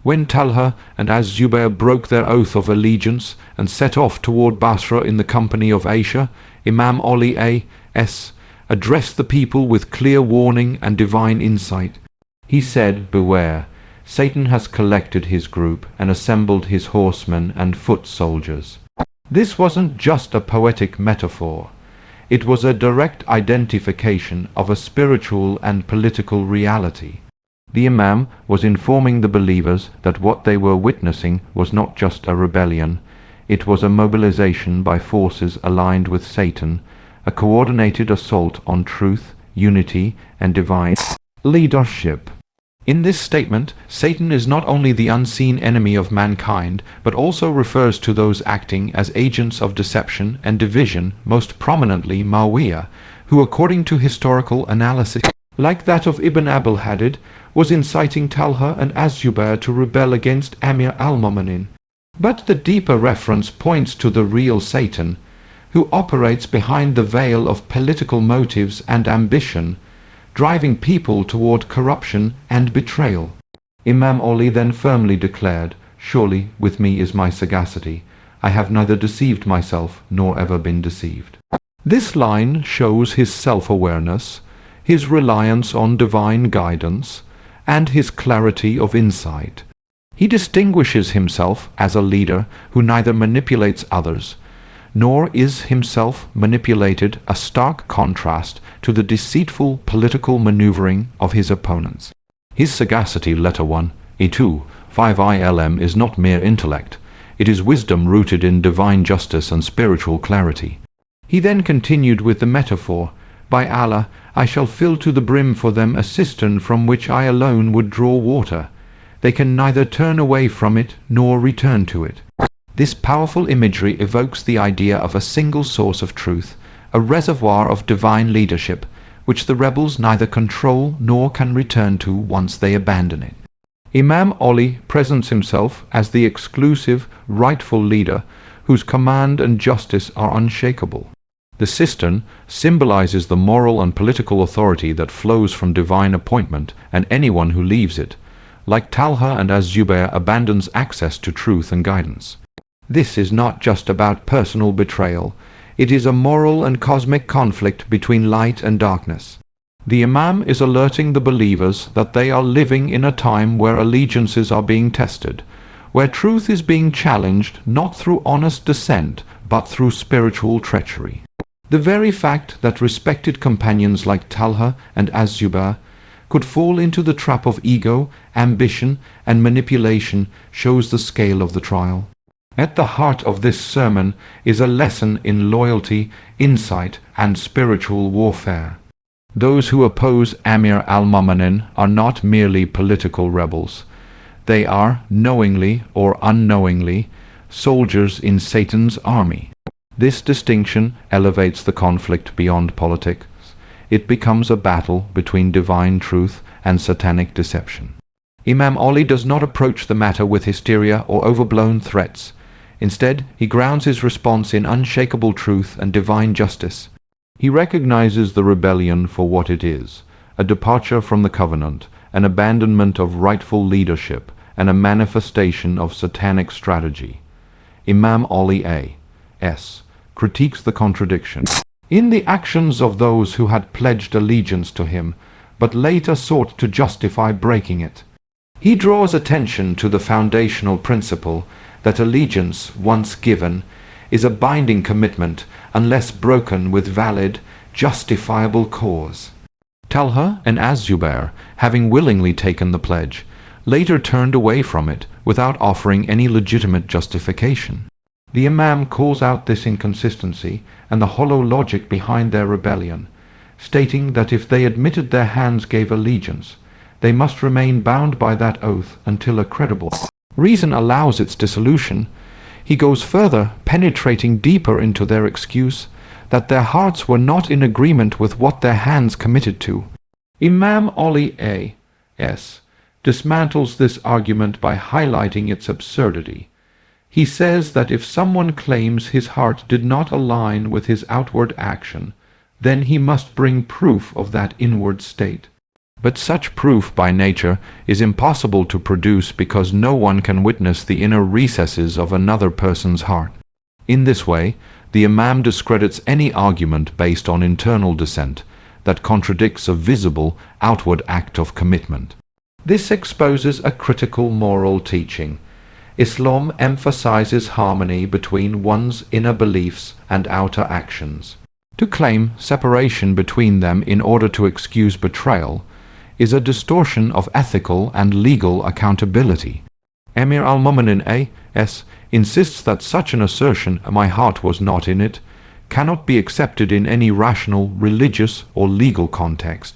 When Talha and Az-Zubair broke their oath of allegiance and set off toward Basra in the company of Aisha, Imam Ali A.S. addressed the people with clear warning and divine insight. He said, "Beware, Satan has collected his group and assembled his horsemen and foot soldiers." This wasn't just a poetic metaphor. It was a direct identification of a spiritual and political reality. The Imam was informing the believers that what they were witnessing was not just a rebellion, it was a mobilization by forces aligned with Satan, a coordinated assault on truth, unity, and divine leadership. In this statement, Satan is not only the unseen enemy of mankind, but also refers to those acting as agents of deception and division, most prominently Muawiyah, who according to historical analysis, like that of Ibn Abil Hadid, was inciting Talha and Az-Zubair to rebel against Amir al-Mu'minin. But the deeper reference points to the real Satan, who operates behind the veil of political motives and ambition, driving people toward corruption and betrayal. Imam Ali then firmly declared, "Surely with me is my sagacity. I have neither deceived myself nor ever been deceived." This line shows his self-awareness, his reliance on divine guidance, and his clarity of insight. He distinguishes himself as a leader who neither manipulates others, nor is himself manipulated, a stark contrast to the deceitful political maneuvering of his opponents. His sagacity, letter 1, E2, 5 is not mere intellect. It is wisdom rooted in divine justice and spiritual clarity. He then continued with the metaphor, "By Allah, I shall fill to the brim for them a cistern from which I alone would draw water. They can neither turn away from it nor return to it." This powerful imagery evokes the idea of a single source of truth, a reservoir of divine leadership, which the rebels neither control nor can return to once they abandon it. Imam Ali presents himself as the exclusive, rightful leader whose command and justice are unshakable. The cistern symbolizes the moral and political authority that flows from divine appointment, and anyone who leaves it, like Talha and Az-Zubair, abandons access to truth and guidance. This is not just about personal betrayal. It is a moral and cosmic conflict between light and darkness. The Imam is alerting the believers that they are living in a time where allegiances are being tested, where truth is being challenged not through honest dissent, but through spiritual treachery. The very fact that respected companions like Talha and Az-Zubair could fall into the trap of ego, ambition, and manipulation shows the scale of the trial. At the heart of this sermon is a lesson in loyalty, insight, and spiritual warfare. Those who oppose Amir al-Mu'minin are not merely political rebels. They are, knowingly or unknowingly, soldiers in Satan's army. This distinction elevates the conflict beyond politics. It becomes a battle between divine truth and satanic deception. Imam Ali does not approach the matter with hysteria or overblown threats. Instead, he grounds his response in unshakable truth and divine justice. He recognizes the rebellion for what it is, a departure from the covenant, an abandonment of rightful leadership, and a manifestation of satanic strategy. Imam Ali A.S. critiques the contradiction in the actions of those who had pledged allegiance to him, but later sought to justify breaking it. He draws attention to the foundational principle that allegiance, once given, is a binding commitment unless broken with valid, justifiable cause. Talha and Az-Zubair, having willingly taken the pledge, later turned away from it without offering any legitimate justification. The Imam calls out this inconsistency and the hollow logic behind their rebellion, stating that if they admitted their hands gave allegiance, they must remain bound by that oath until a credible reason allows its dissolution. He goes further, penetrating deeper into their excuse that their hearts were not in agreement with what their hands committed to. Imam Ali A.S. dismantles this argument by highlighting its absurdity. He says that if someone claims his heart did not align with his outward action, then he must bring proof of that inward state. But such proof by nature is impossible to produce because no one can witness the inner recesses of another person's heart. In this way, the Imam discredits any argument based on internal dissent that contradicts a visible, outward act of commitment. This exposes a critical moral teaching. Islam emphasizes harmony between one's inner beliefs and outer actions. To claim separation between them in order to excuse betrayal is a distortion of ethical and legal accountability. Emir al-Mu'minin A.S. insists that such an assertion, "my heart was not in it," cannot be accepted in any rational, religious, or legal context.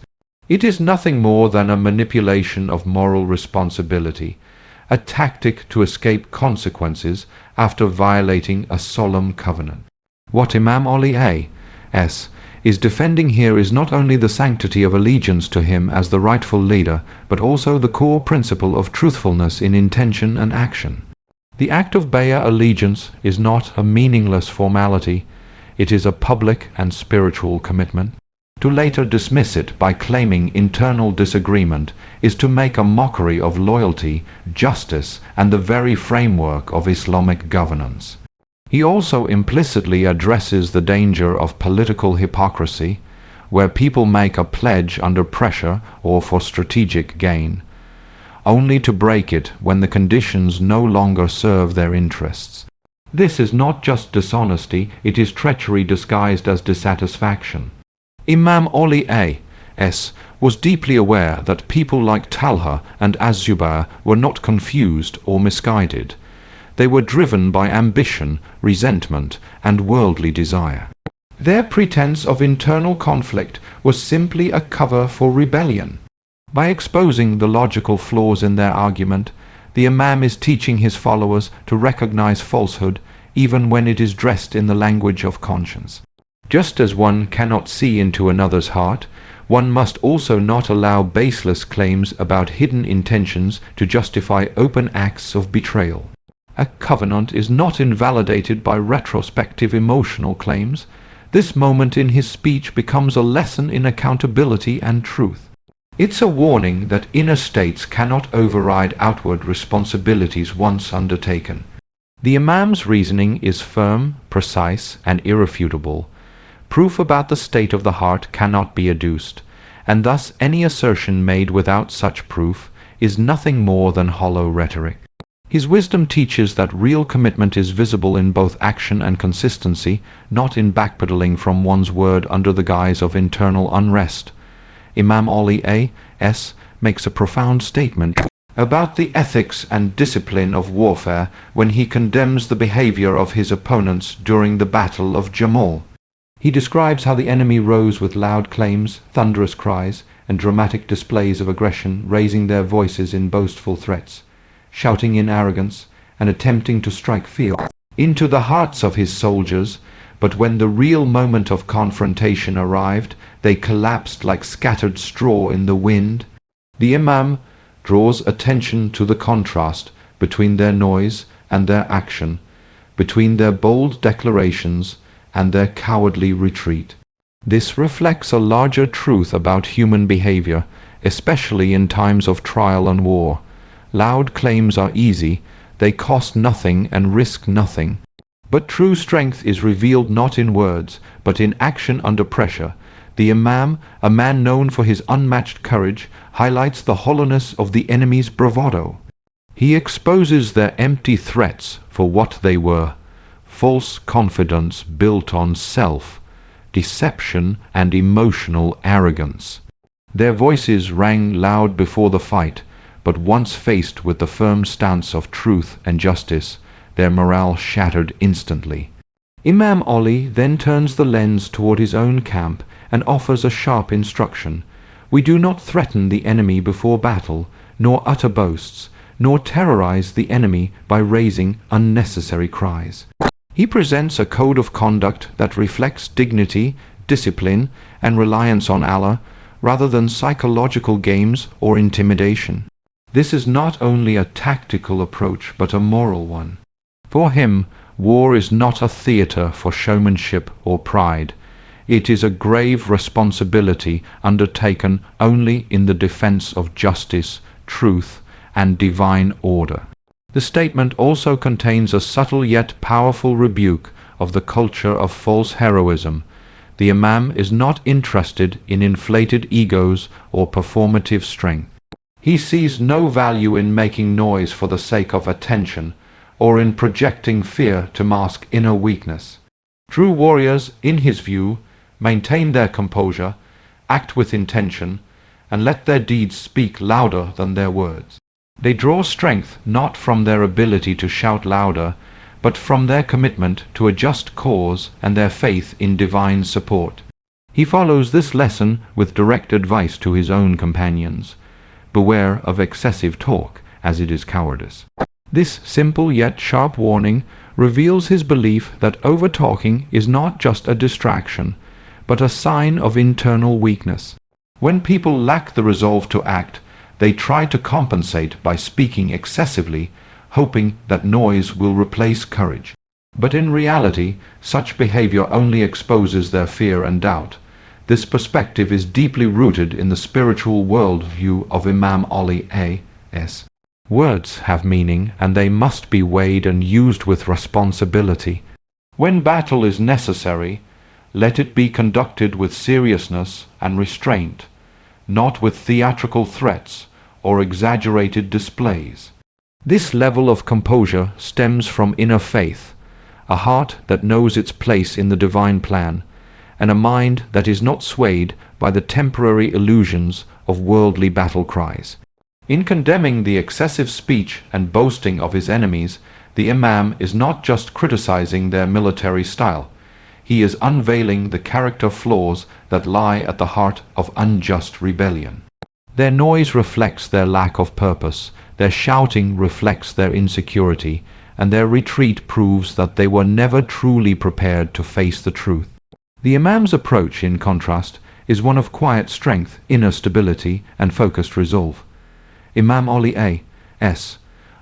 It is nothing more than a manipulation of moral responsibility, a tactic to escape consequences after violating a solemn covenant. What Imam Ali A.S. is defending here is not only the sanctity of allegiance to him as the rightful leader, but also the core principle of truthfulness in intention and action. The act of bay'ah allegiance is not a meaningless formality, it is a public and spiritual commitment. To later dismiss it by claiming internal disagreement is to make a mockery of loyalty, justice, and the very framework of Islamic governance. He also implicitly addresses the danger of political hypocrisy, where people make a pledge under pressure or for strategic gain, only to break it when the conditions no longer serve their interests. This is not just dishonesty, it is treachery disguised as dissatisfaction. Imam Ali A.S. was deeply aware that people like Talha and Az-Zubair were not confused or misguided. They were driven by ambition, resentment, and worldly desire. Their pretense of internal conflict was simply a cover for rebellion. By exposing the logical flaws in their argument, the Imam is teaching his followers to recognize falsehood even when it is dressed in the language of conscience. Just as one cannot see into another's heart, one must also not allow baseless claims about hidden intentions to justify open acts of betrayal. A covenant is not invalidated by retrospective emotional claims. This moment in his speech becomes a lesson in accountability and truth. It's a warning that inner states cannot override outward responsibilities once undertaken. The Imam's reasoning is firm, precise, and irrefutable. Proof about the state of the heart cannot be adduced, and thus any assertion made without such proof is nothing more than hollow rhetoric. His wisdom teaches that real commitment is visible in both action and consistency, not in backpedaling from one's word under the guise of internal unrest. Imam Ali A.S. makes a profound statement about the ethics and discipline of warfare when he condemns the behavior of his opponents during the Battle of Jamal. He describes how the enemy rose with loud claims, thunderous cries, and dramatic displays of aggression, raising their voices in boastful threats, shouting in arrogance, and attempting to strike fear into the hearts of his soldiers. But when the real moment of confrontation arrived, they collapsed like scattered straw in the wind. The Imam draws attention to the contrast between their noise and their action, between their bold declarations and their cowardly retreat. This reflects a larger truth about human behavior, especially in times of trial and war. Loud claims are easy, they cost nothing and risk nothing. But true strength is revealed not in words, but in action under pressure. The Imam, a man known for his unmatched courage, highlights the hollowness of the enemy's bravado. He exposes their empty threats for what they were: false confidence built on self, deception, and emotional arrogance. Their voices rang loud before the fight, but once faced with the firm stance of truth and justice, their morale shattered instantly. Imam Ali then turns the lens toward his own camp and offers a sharp instruction. We do not threaten the enemy before battle, nor utter boasts, nor terrorize the enemy by raising unnecessary cries. He presents a code of conduct that reflects dignity, discipline, and reliance on Allah, rather than psychological games or intimidation. This is not only a tactical approach, but a moral one. For him, war is not a theater for showmanship or pride. It is a grave responsibility undertaken only in the defense of justice, truth, and divine order. The statement also contains a subtle yet powerful rebuke of the culture of false heroism. The Imam is not interested in inflated egos or performative strength. He sees no value in making noise for the sake of attention, or in projecting fear to mask inner weakness. True warriors, in his view, maintain their composure, act with intention, and let their deeds speak louder than their words. They draw strength not from their ability to shout louder, but from their commitment to a just cause and their faith in divine support. He follows this lesson with direct advice to his own companions. Beware of excessive talk, as it is cowardice. This simple yet sharp warning reveals his belief that over-talking is not just a distraction, but a sign of internal weakness. When people lack the resolve to act, they try to compensate by speaking excessively, hoping that noise will replace courage. But in reality, such behavior only exposes their fear and doubt. This perspective is deeply rooted in the spiritual worldview of Imam Ali A.S. Words have meaning, and they must be weighed and used with responsibility. When battle is necessary, let it be conducted with seriousness and restraint, not with theatrical threats or exaggerated displays. This level of composure stems from inner faith, a heart that knows its place in the divine plan, and a mind that is not swayed by the temporary illusions of worldly battle cries. In condemning the excessive speech and boasting of his enemies, the Imam is not just criticizing their military style. He is unveiling the character flaws that lie at the heart of unjust rebellion. Their noise reflects their lack of purpose, their shouting reflects their insecurity, and their retreat proves that they were never truly prepared to face the truth. The Imam's approach, in contrast, is one of quiet strength, inner stability, and focused resolve. Imam Ali A.S.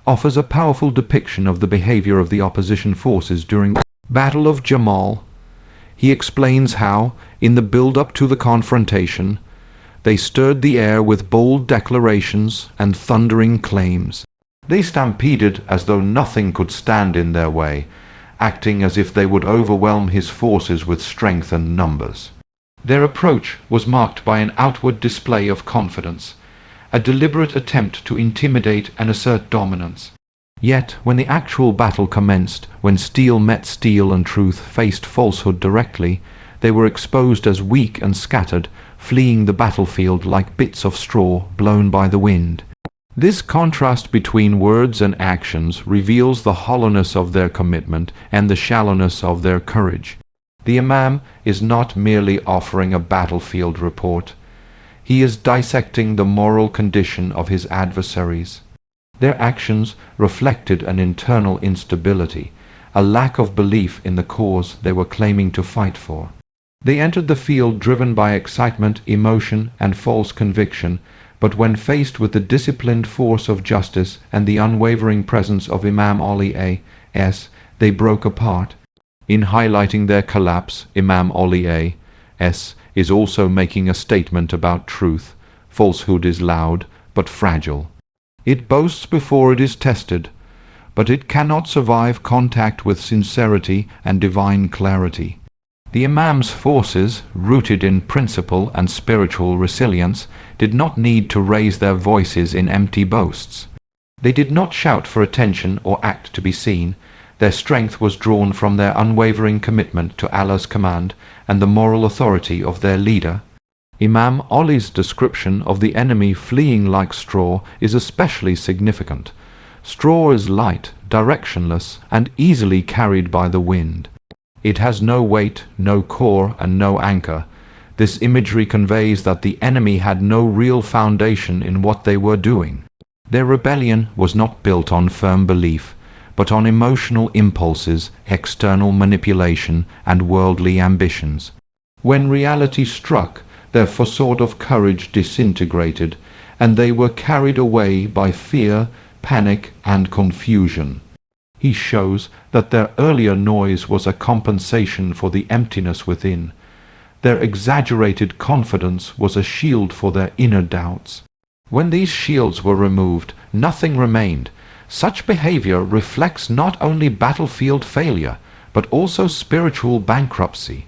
offers a powerful depiction of the behavior of the opposition forces during the Battle of Jamal. He explains how, in the build-up to the confrontation, they stirred the air with bold declarations and thundering claims. They stampeded as though nothing could stand in their way, acting as if they would overwhelm his forces with strength and numbers. Their approach was marked by an outward display of confidence, a deliberate attempt to intimidate and assert dominance. Yet, when the actual battle commenced, when steel met steel and truth faced falsehood directly, they were exposed as weak and scattered, fleeing the battlefield like bits of straw blown by the wind. This contrast between words and actions reveals the hollowness of their commitment and the shallowness of their courage. The Imam is not merely offering a battlefield report. He is dissecting the moral condition of his adversaries. Their actions reflected an internal instability, a lack of belief in the cause they were claiming to fight for. They entered the field driven by excitement, emotion, and false conviction, but when faced with the disciplined force of justice and the unwavering presence of Imam Ali A.S., they broke apart. In highlighting their collapse, Imam Ali A.S. is also making a statement about truth. Falsehood is loud, but fragile. It boasts before it is tested, but it cannot survive contact with sincerity and divine clarity. The Imam's forces, rooted in principle and spiritual resilience, did not need to raise their voices in empty boasts. They did not shout for attention or act to be seen. Their strength was drawn from their unwavering commitment to Allah's command and the moral authority of their leader. Imam Ali's description of the enemy fleeing like straw is especially significant. Straw is light, directionless, and easily carried by the wind. It has no weight, no core, and no anchor. This imagery conveys that the enemy had no real foundation in what they were doing. Their rebellion was not built on firm belief, but on emotional impulses, external manipulation, and worldly ambitions. When reality struck, their facade of courage disintegrated, and they were carried away by fear, panic, and confusion. He shows that their earlier noise was a compensation for the emptiness within. Their exaggerated confidence was a shield for their inner doubts. When these shields were removed, nothing remained. Such behavior reflects not only battlefield failure, but also spiritual bankruptcy.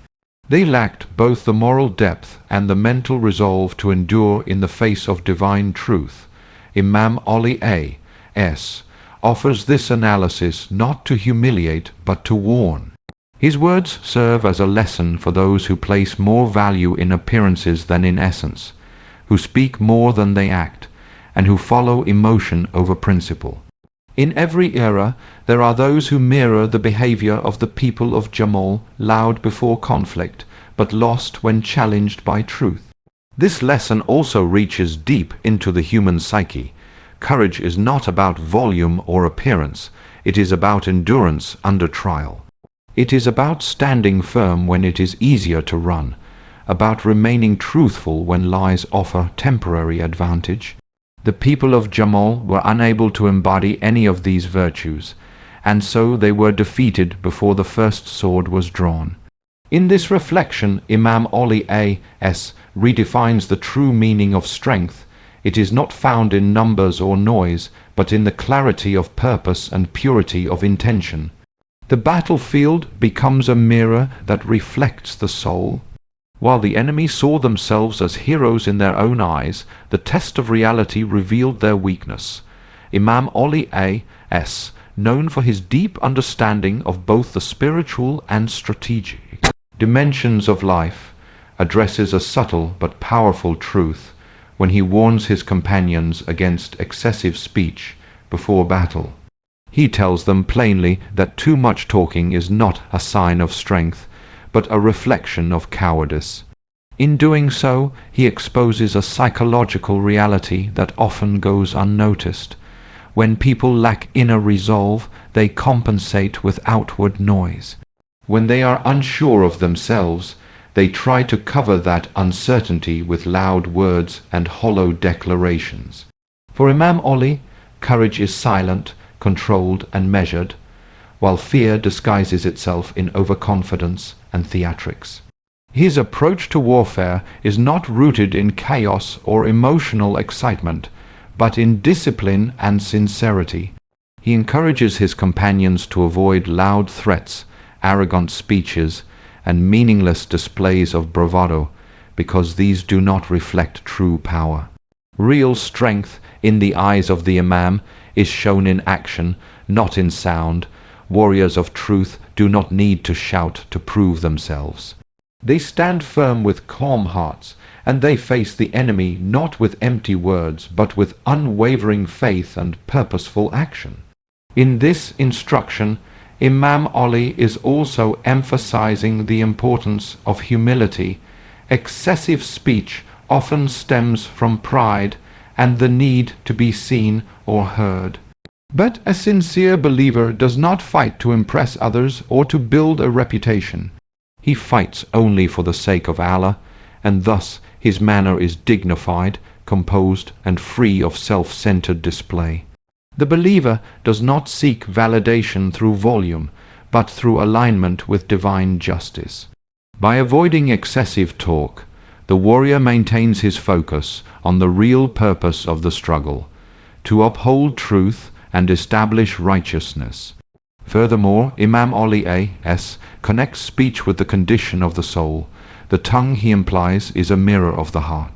They lacked both the moral depth and the mental resolve to endure in the face of divine truth. Imam Ali A.S. offers this analysis not to humiliate but to warn. His words serve as a lesson for those who place more value in appearances than in essence, who speak more than they act, and who follow emotion over principle. In every era, there are those who mirror the behavior of the people of Jamal, loud before conflict, but lost when challenged by truth. This lesson also reaches deep into the human psyche. Courage is not about volume or appearance. It is about endurance under trial. It is about standing firm when it is easier to run, about remaining truthful when lies offer temporary advantage. The people of Jamal were unable to embody any of these virtues, and so they were defeated before the first sword was drawn. In this reflection, Imam Ali A.S. redefines the true meaning of strength. It is not found in numbers or noise, but in the clarity of purpose and purity of intention. The battlefield becomes a mirror that reflects the soul. While the enemy saw themselves as heroes in their own eyes, the test of reality revealed their weakness. Imam Ali A.S., known for his deep understanding of both the spiritual and strategic dimensions of life, addresses a subtle but powerful truth when he warns his companions against excessive speech before battle. He tells them plainly that too much talking is not a sign of strength, but a reflection of cowardice. In doing so, he exposes a psychological reality that often goes unnoticed. When people lack inner resolve, they compensate with outward noise. When they are unsure of themselves, they try to cover that uncertainty with loud words and hollow declarations. For Imam Ali, courage is silent, controlled, and measured, while fear disguises itself in overconfidence and theatrics. His approach to warfare is not rooted in chaos or emotional excitement, but in discipline and sincerity. He encourages his companions to avoid loud threats, arrogant speeches, and meaningless displays of bravado, because these do not reflect true power. Real strength, in the eyes of the Imam, is shown in action, not in sound. Warriors of truth do not need to shout to prove themselves. They stand firm with calm hearts, and they face the enemy not with empty words, but with unwavering faith and purposeful action. In this instruction, Imam Ali is also emphasizing the importance of humility. Excessive speech often stems from pride and the need to be seen or heard. But a sincere believer does not fight to impress others or to build a reputation. He fights only for the sake of Allah, and thus his manner is dignified, composed, and free of self-centered display. The believer does not seek validation through volume, but through alignment with divine justice. By avoiding excessive talk, the warrior maintains his focus on the real purpose of the struggle, to uphold truth and establish righteousness. Furthermore, Imam Ali A.S. connects speech with the condition of the soul. The tongue, he implies, is a mirror of the heart.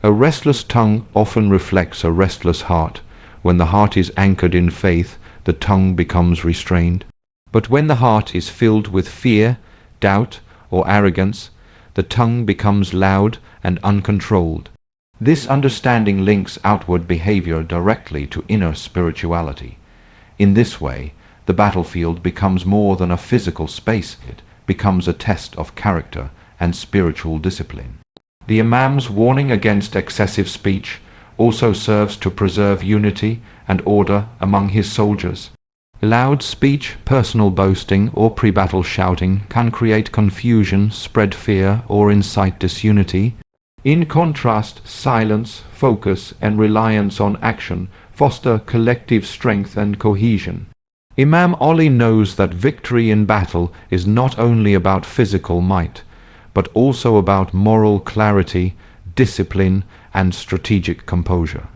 A restless tongue often reflects a restless heart. When the heart is anchored in faith, the tongue becomes restrained. But when the heart is filled with fear, doubt, or arrogance, the tongue becomes loud and uncontrolled. This understanding links outward behavior directly to inner spirituality. In this way, the battlefield becomes more than a physical space. It becomes a test of character and spiritual discipline. The Imam's warning against excessive speech also serves to preserve unity and order among his soldiers. Loud speech, personal boasting, or pre-battle shouting can create confusion, spread fear, or incite disunity. In contrast, silence, focus, and reliance on action foster collective strength and cohesion. Imam Ali knows that victory in battle is not only about physical might, but also about moral clarity, discipline, and strategic composure.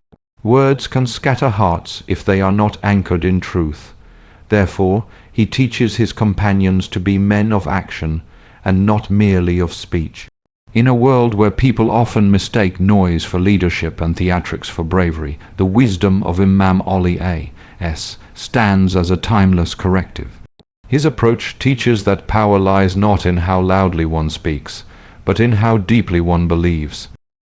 Words can scatter hearts if they are not anchored in truth. Therefore, he teaches his companions to be men of action and not merely of speech. In a world where people often mistake noise for leadership and theatrics for bravery, the wisdom of Imam Ali A.S. stands as a timeless corrective. His approach teaches that power lies not in how loudly one speaks, but in how deeply one believes.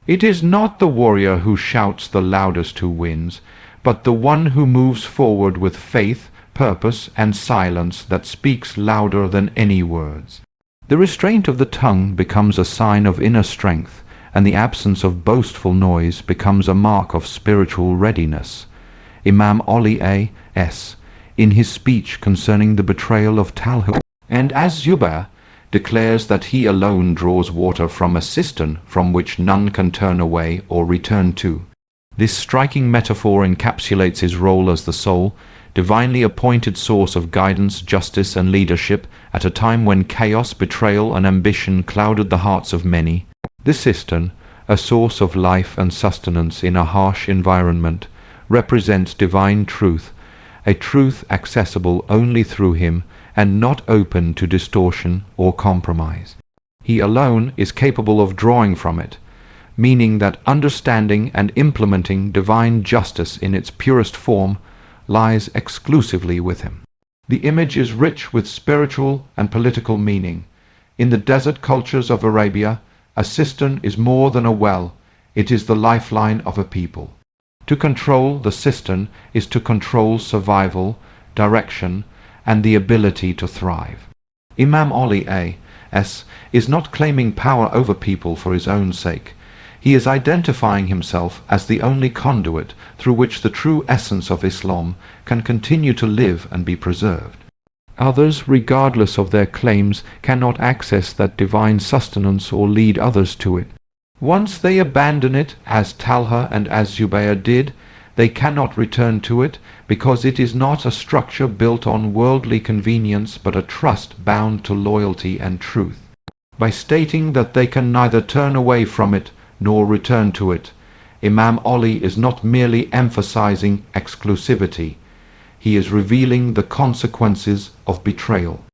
It is not the warrior who shouts the loudest who wins, but the one who moves forward with faith, purpose, and silence that speaks louder than any words. The restraint of the tongue becomes a sign of inner strength, and the absence of boastful noise becomes a mark of spiritual readiness. Imam Ali A.S., in his speech concerning the betrayal of Talha, and as Zubair declares that he alone draws water from a cistern from which none can turn away or return to. This striking metaphor encapsulates his role as the sole, divinely appointed source of guidance, justice, and leadership at a time when chaos, betrayal, and ambition clouded the hearts of many. The cistern, a source of life and sustenance in a harsh environment, represents divine truth, a truth accessible only through him and not open to distortion or compromise. He alone is capable of drawing from it, meaning that understanding and implementing divine justice in its purest form lies exclusively with him. The image is rich with spiritual and political meaning. In the desert cultures of Arabia, a cistern is more than a well, it is the lifeline of a people. To control the cistern is to control survival, direction, and the ability to thrive. Imam Ali A.S. is not claiming power over people for his own sake. He is identifying himself as the only conduit through which the true essence of Islam can continue to live and be preserved. Others, regardless of their claims, cannot access that divine sustenance or lead others to it. Once they abandon it, as Talha and as Zubair did, they cannot return to it, because it is not a structure built on worldly convenience but a trust bound to loyalty and truth. By stating that they can neither turn away from it nor return to it, Imam Ali is not merely emphasizing exclusivity, he is revealing the consequences of betrayal.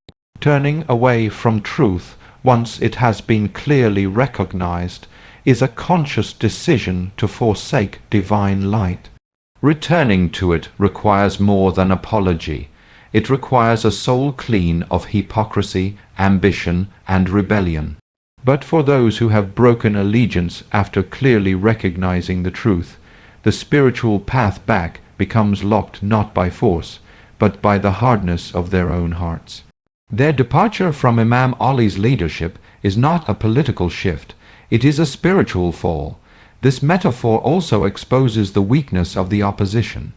Turning away from truth, once it has been clearly recognized, is a conscious decision to forsake divine light. Returning to it requires more than apology. It requires a soul clean of hypocrisy, ambition, and rebellion. But for those who have broken allegiance after clearly recognizing the truth, the spiritual path back becomes locked not by force, but by the hardness of their own hearts. Their departure from Imam Ali's leadership is not a political shift, it is a spiritual fall. This metaphor also exposes the weakness of the opposition.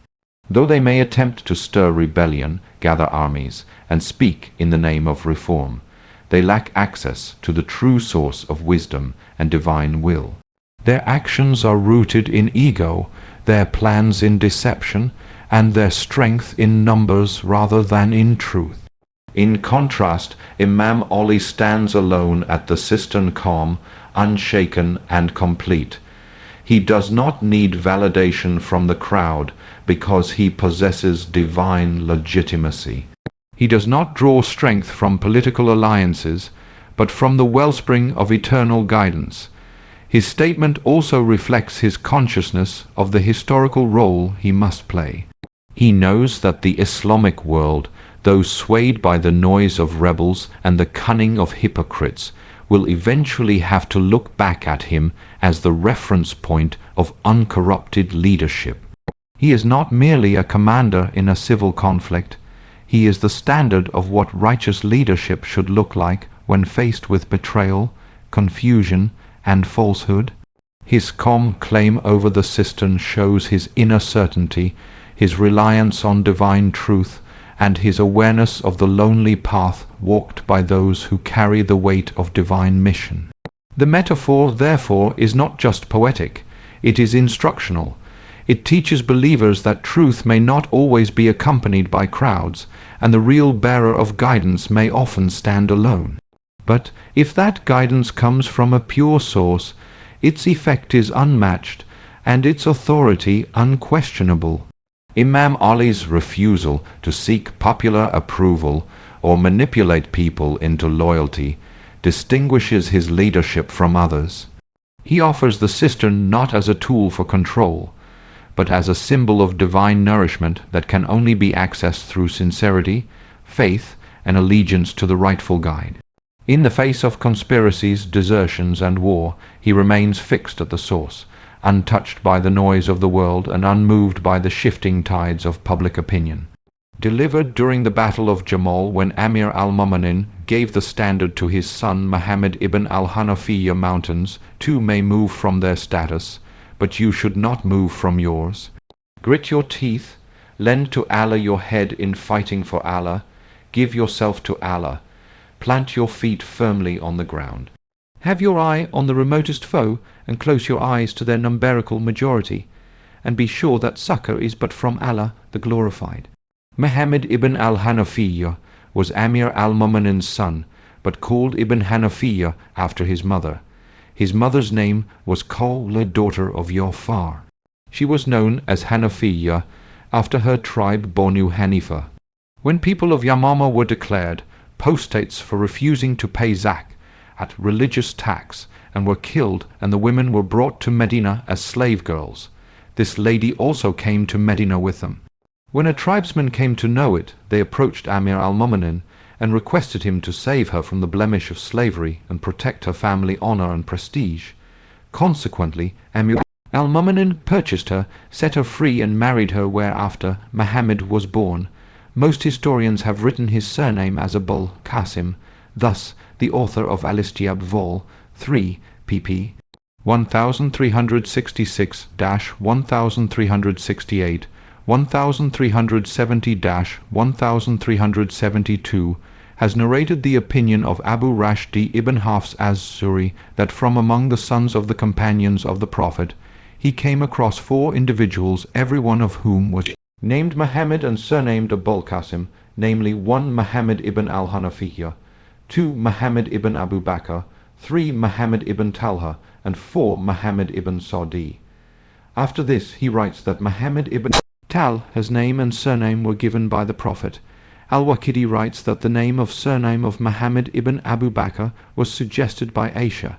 Though they may attempt to stir rebellion, gather armies, and speak in the name of reform, they lack access to the true source of wisdom and divine will. Their actions are rooted in ego, their plans in deception, and their strength in numbers rather than in truth. In contrast, Imam Ali stands alone at the cistern calm, unshaken and complete. He does not need validation from the crowd because he possesses divine legitimacy. He does not draw strength from political alliances, but from the wellspring of eternal guidance. His statement also reflects his consciousness of the historical role he must play. He knows that the Islamic world, though swayed by the noise of rebels and the cunning of hypocrites, will eventually have to look back at him as the reference point of uncorrupted leadership. He is not merely a commander in a civil conflict. He is the standard of what righteous leadership should look like when faced with betrayal, confusion, and falsehood. His calm claim over the cistern shows his inner certainty, his reliance on divine truth, and his awareness of the lonely path walked by those who carry the weight of divine mission. The metaphor, therefore, is not just poetic, it is instructional. It teaches believers that truth may not always be accompanied by crowds, and the real bearer of guidance may often stand alone. But if that guidance comes from a pure source, its effect is unmatched and its authority unquestionable. Imam Ali's refusal to seek popular approval or manipulate people into loyalty distinguishes his leadership from others. He offers the cistern not as a tool for control, but as a symbol of divine nourishment that can only be accessed through sincerity, faith, and allegiance to the rightful guide. In the face of conspiracies, desertions, and war, he remains fixed at the source, untouched by the noise of the world and unmoved by the shifting tides of public opinion. Delivered during the Battle of Jamal, when Amir al-Mu'minin gave the standard to his son Muhammad ibn al-Hanafiyyah, mountains too may move from their status, but you should not move from yours. Grit your teeth, lend to Allah your head in fighting for Allah, give yourself to Allah, plant your feet firmly on the ground. Have your eye on the remotest foe, and close your eyes to their numerical majority, and be sure that succor is but from Allah the glorified. Muhammad ibn al-Hanafiyyah was Amir al-Mu'minin's son, but called Ibn Hanafiyyah after his mother. His mother's name was Qawla, daughter of Yafar. She was known as Hanafiyyah after her tribe Banu Hanifa. When people of Yamama were declared apostates for refusing to pay zak at religious tax and were killed, and the women were brought to Medina as slave girls, this lady also came to Medina with them. When a tribesman came to know it, they approached Amir al-Mu'minin and requested him to save her from the blemish of slavery and protect her family honor and prestige. Consequently, Amir al-Mu'minin purchased her, set her free, and married her, whereafter Muhammad was born. Most historians have written his surname as Abul Qasim. Thus, the author of Al-Istiab Vol. 3, pp. 1366-1368, 1370-1372, has narrated the opinion of Abu Rashdi ibn Hafs az-Zuri that from among the sons of the companions of the Prophet, he came across 4 individuals, every one of whom was named Muhammad and surnamed Abul Qasim, namely 1 Muhammad ibn al-Hanafiyyah, 2 Muhammad ibn Abu Bakr, 3 Muhammad ibn Talha, and 4 Muhammad ibn Saudi. After this he writes that Muhammad ibn Talha's name and surname were given by the Prophet. Al-Waqidi writes that the name of surname of Muhammad ibn Abu Bakr was suggested by Aisha.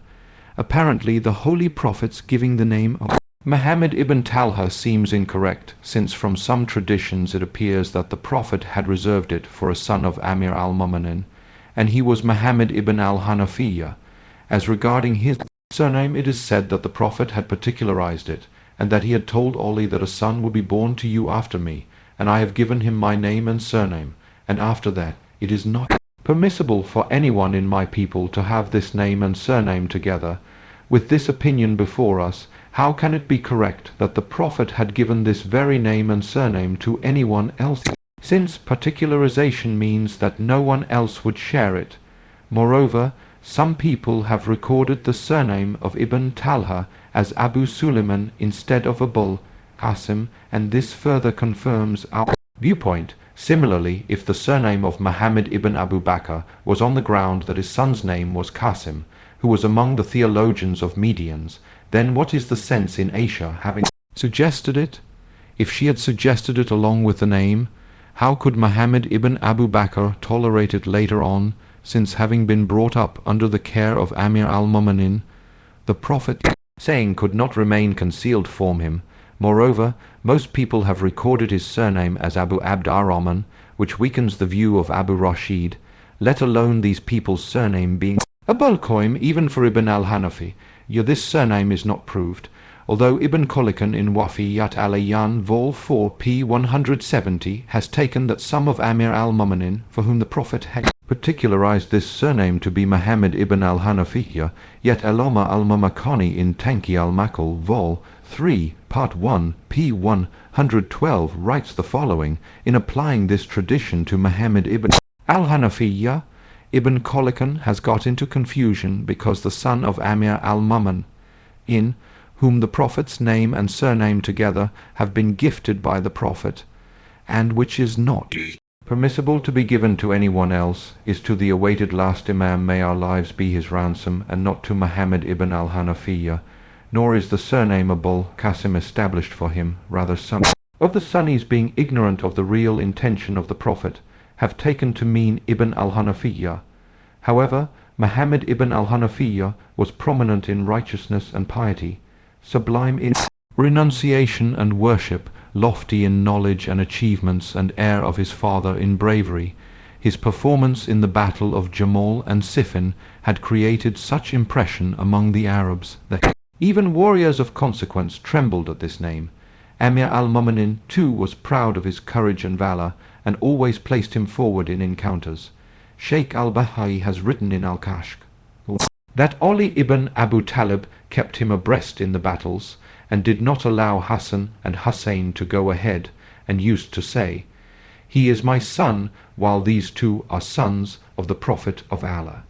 Apparently the Holy Prophet's giving the name of Muhammad ibn Talha seems incorrect, since from some traditions it appears that the Prophet had reserved it for a son of Amir al-Mu'minin, and he was Muhammad ibn al-Hanafiyyah. As regarding his surname, it is said that the Prophet had particularized it, and that he had told Ali that a son would be born to you after me, and I have given him my name and surname, and after that it is not permissible for anyone in my people to have this name and surname together. With this opinion before us, how can it be correct that the Prophet had given this very name and surname to anyone else, since particularization means that no one else would share it? Moreover, some people have recorded the surname of Ibn Talha as Abu Suleiman instead of Abul Qasim, and this further confirms our viewpoint. Similarly, if the surname of Muhammad ibn Abu Bakr was on the ground that his son's name was Qasim, who was among the theologians of Medians, then what is the sense in Aisha having suggested it? If she had suggested it along with the name, how could Muhammad ibn Abu Bakr tolerate it later on, since having been brought up under the care of Amir al-Mu'minin, the Prophet saying could not remain concealed from him? Moreover, most people have recorded his surname as Abu Abd ar-Rahman, which weakens the view of Abu Rashid, let alone these people's surname being Abul Qasim even for Ibn al-Hanafi. Yet this surname is not proved, although Ibn Kholikan in Wafiyat al-Ayyan Vol 4 p. 170 has taken that some of Amir al-Mu'minin, for whom the Prophet had particularized this surname to be Muhammad ibn al-Hanafiyyah, yet Alama al-Mamakani in Tanki al-Makal Vol 3 Part 1 p. 112 writes the following in applying this tradition to Muhammad ibn al-Hanafiyyah. Ibn Kholikan has got into confusion because the son of Amir al-Mu'min, in whom the Prophet's name and surname together have been gifted by the Prophet, and which is not permissible to be given to anyone else is to the awaited last Imam, may our lives be his ransom, and not to Muhammad ibn al-Hanafiyyah, nor is the surname Abul Qasim established for him, rather some of the Sunnis, being ignorant of the real intention of the Prophet, have taken to mean Ibn al-Hanafiyyah. However, Muhammad ibn al-Hanafiyyah was prominent in righteousness and piety, sublime in renunciation and worship, lofty in knowledge and achievements, and heir of his father in bravery. His performance in the battle of Jamal and Siffin had created such impression among the Arabs that even warriors of consequence trembled at this name. Amir al-Mu'minin too was proud of his courage and valor, and always placed him forward in encounters. Sheikh al-Bahai has written in Al-Kashf that Ali ibn Abu Talib kept him abreast in the battles, and did not allow Hassan and Hussein to go ahead, and used to say, "He is my son, while these two are sons of the Prophet of Allah."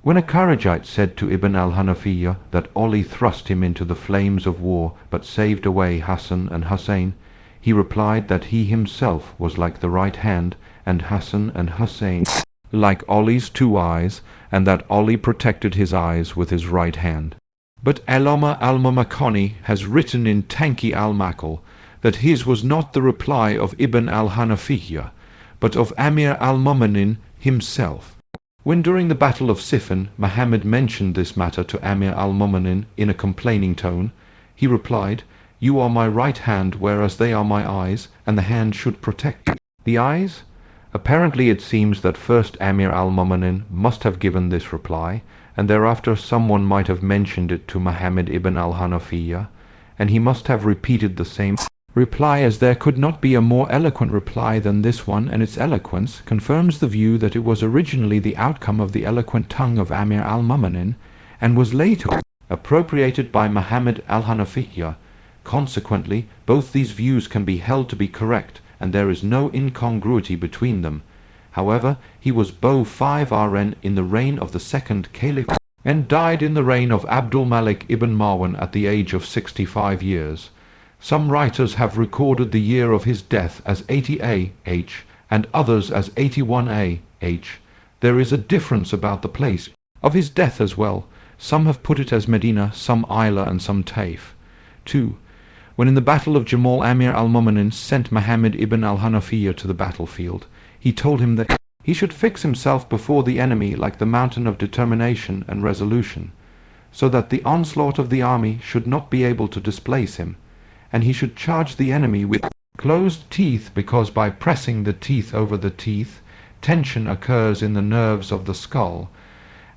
When a Kharijite said to Ibn al-Hanafiyyah that Ali thrust him into the flames of war but saved away Hassan and Hussein, he replied that he himself was like the right hand, and Hassan and Hussein like Ali's two eyes, and that Ali protected his eyes with his right hand. But Allama al-Mumakani has written in Tanqi al-Maqal that his was not the reply of Ibn al-Hanafiyyah, but of Amir al-Mu'minin himself. When during the Battle of Siffin Muhammad mentioned this matter to Amir al-Mu'minin in a complaining tone, he replied, "You are my right hand, whereas they are my eyes, and the hand should protect the eyes." Apparently it seems that first Amir al-Mu'minin must have given this reply, and thereafter someone might have mentioned it to Muhammad ibn al-Hanafiyyah, and he must have repeated the same reply, as there could not be a more eloquent reply than this one, and its eloquence confirms the view that it was originally the outcome of the eloquent tongue of Amir al-Mu'minin, and was later appropriated by Muhammad al-Hanafiyyah. Consequently, both these views can be held to be correct, and there is no incongruity between them. However, he was Beau 5 Rn in the reign of the second Caliph, and died in the reign of Abdul Malik ibn Marwan at the age of 65 years. Some writers have recorded the year of his death as 80 AH, and others as 81 AH. There is a difference about the place of his death as well. Some have put it as Medina, some Ayla, and some Taif. 2. When in the Battle of Jamal Amir al-Mu'minin sent Muhammad ibn al-Hanafiyyah to the battlefield, he told him that he should fix himself before the enemy like the mountain of determination and resolution, so that the onslaught of the army should not be able to displace him, and he should charge the enemy with closed teeth, because by pressing the teeth over the teeth, tension occurs in the nerves of the skull,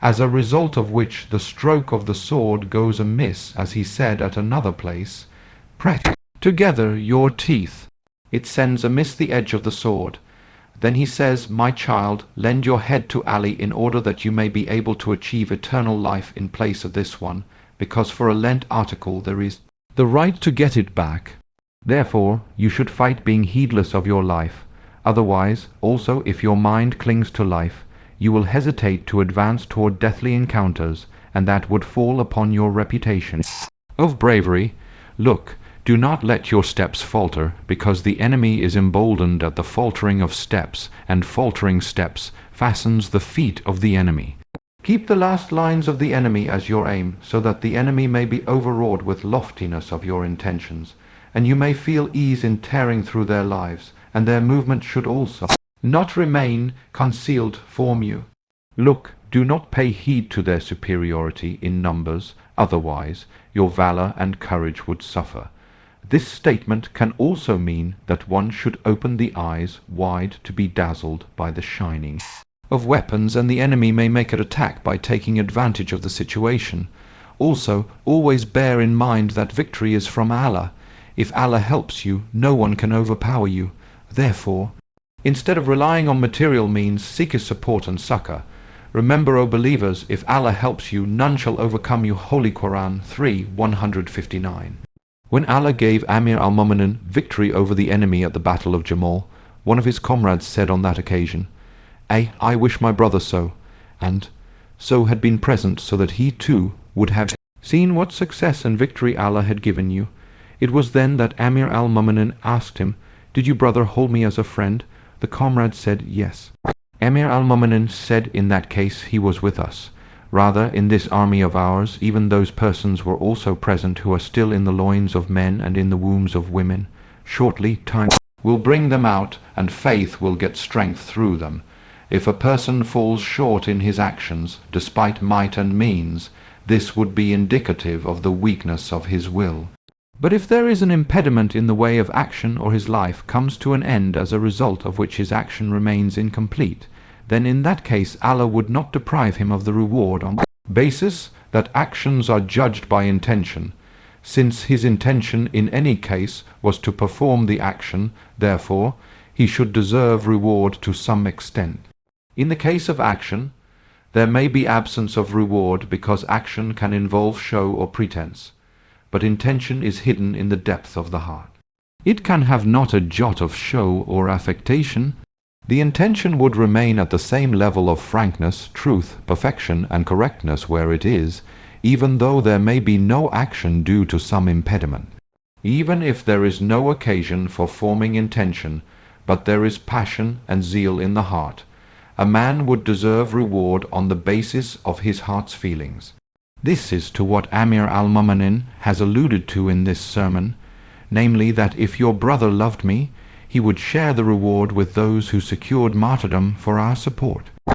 as a result of which the stroke of the sword goes amiss, as he said at another place, "Press together your teeth, it sends amiss the edge of the sword." Then he says, "My child, lend your head to Ali in order that you may be able to achieve eternal life in place of this one, because for a lent article there is the right to get it back. Therefore you should fight being heedless of your life. Otherwise, also, if your mind clings to life, you will hesitate to advance toward deathly encounters, and that would fall upon your reputation of bravery. Look, do not let your steps falter, because the enemy is emboldened at the faltering of steps, and faltering steps fastens the feet of the enemy. Keep the last lines of the enemy as your aim, so that the enemy may be overawed with loftiness of your intentions, and you may feel ease in tearing through their lives, and their movement should also not remain concealed from you. Look, do not pay heed to their superiority in numbers, otherwise your valor and courage would suffer. This statement can also mean that one should open the eyes wide to be dazzled by the shining of weapons, and the enemy may make an attack by taking advantage of the situation. Also, always bear in mind that victory is from Allah. If Allah helps you, no one can overpower you. Therefore, instead of relying on material means, seek His support and succor. Remember, O believers, if Allah helps you, none shall overcome you. Holy Quran 3:159. When Allah gave Amir al-Mu'minin victory over the enemy at the Battle of Jamal, one of his comrades said on that occasion, I wish my brother so, and so had been present, so that he too would have seen what success and victory Allah had given you. It was then that Amir al-Mu'minin asked him, Did you, brother, hold me as a friend? The comrade said yes. Emir al-Mu'minin said in that case he was with us. Rather, in this army of ours, even those persons were also present who are still in the loins of men and in the wombs of women. Shortly, time will bring them out, and faith will get strength through them. If a person falls short in his actions, despite might and means, this would be indicative of the weakness of his will. But if there is an impediment in the way of action, or his life comes to an end as a result of which his action remains incomplete, then in that case Allah would not deprive him of the reward on the basis that actions are judged by intention. Since his intention in any case was to perform the action, therefore, he should deserve reward to some extent. In the case of action, there may be absence of reward because action can involve show or pretense, but intention is hidden in the depth of the heart. It can have not a jot of show or affectation. The intention would remain at the same level of frankness, truth, perfection, and correctness where it is, even though there may be no action due to some impediment. Even if there is no occasion for forming intention, but there is passion and zeal in the heart, a man would deserve reward on the basis of his heart's feelings. This is to what Amir al-Mu'minin has alluded to in this sermon, namely that if your brother loved me, he would share the reward with those who secured martyrdom for our support.